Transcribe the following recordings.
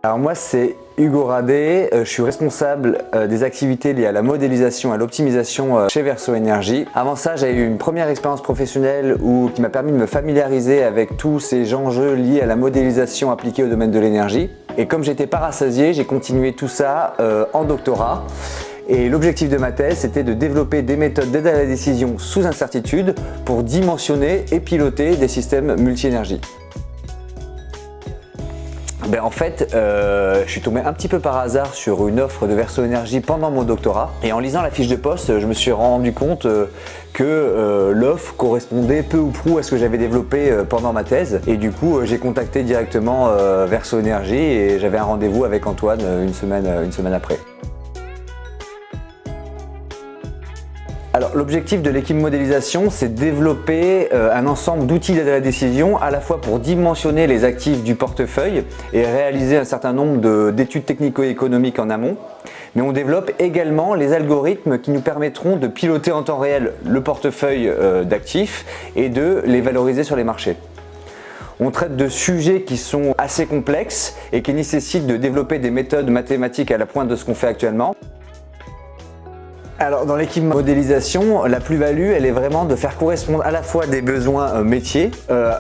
Alors moi c'est Hugo Radet, je suis responsable des activités liées à la modélisation et à l'optimisation chez Verso Énergie. Avant ça, j'ai eu une première expérience professionnelle qui m'a permis de me familiariser avec tous ces enjeux liés à la modélisation appliquée au domaine de l'énergie. Et comme j'étais pas rassasié, j'ai continué tout ça en doctorat. Et l'objectif de ma thèse, c'était de développer des méthodes d'aide à la décision sous incertitude pour dimensionner et piloter des systèmes multi-énergie. En fait, je suis tombé un petit peu par hasard sur une offre de Verso Énergie pendant mon doctorat et en lisant la fiche de poste, je me suis rendu compte que l'offre correspondait peu ou prou à ce que j'avais développé pendant ma thèse et du coup j'ai contacté directement Verso Énergie et j'avais un rendez-vous avec Antoine une semaine après. Alors l'objectif de l'équipe modélisation, c'est de développer un ensemble d'outils d'aide à la décision à la fois pour dimensionner les actifs du portefeuille et réaliser un certain nombre d'études technico-économiques en amont. Mais on développe également les algorithmes qui nous permettront de piloter en temps réel le portefeuille d'actifs et de les valoriser sur les marchés. On traite de sujets qui sont assez complexes et qui nécessitent de développer des méthodes mathématiques à la pointe de ce qu'on fait actuellement. Alors dans l'équipe modélisation, la plus-value, elle est vraiment de faire correspondre à la fois des besoins métiers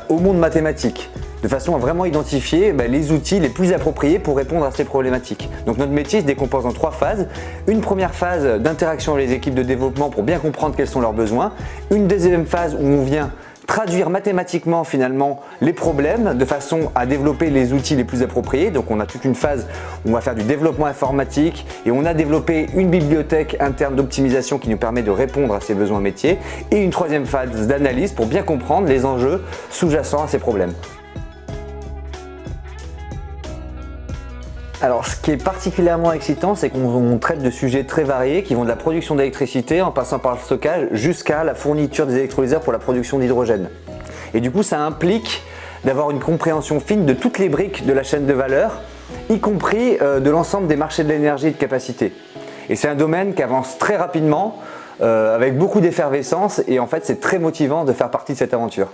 au monde mathématique, de façon à vraiment identifier les outils les plus appropriés pour répondre à ces problématiques. Donc notre métier se décompose en 3 phases. Une première phase d'interaction avec les équipes de développement pour bien comprendre quels sont leurs besoins. Une deuxième phase où on vient traduire mathématiquement finalement les problèmes de façon à développer les outils les plus appropriés. Donc on a toute une phase où on va faire du développement informatique et on a développé une bibliothèque interne d'optimisation qui nous permet de répondre à ces besoins métiers et une troisième phase d'analyse pour bien comprendre les enjeux sous-jacents à ces problèmes. Alors ce qui est particulièrement excitant, c'est qu'on traite de sujets très variés qui vont de la production d'électricité en passant par le stockage jusqu'à la fourniture des électrolyseurs pour la production d'hydrogène. Et du coup ça implique d'avoir une compréhension fine de toutes les briques de la chaîne de valeur, y compris de l'ensemble des marchés de l'énergie et de capacité. Et c'est un domaine qui avance très rapidement, avec beaucoup d'effervescence et en fait c'est très motivant de faire partie de cette aventure.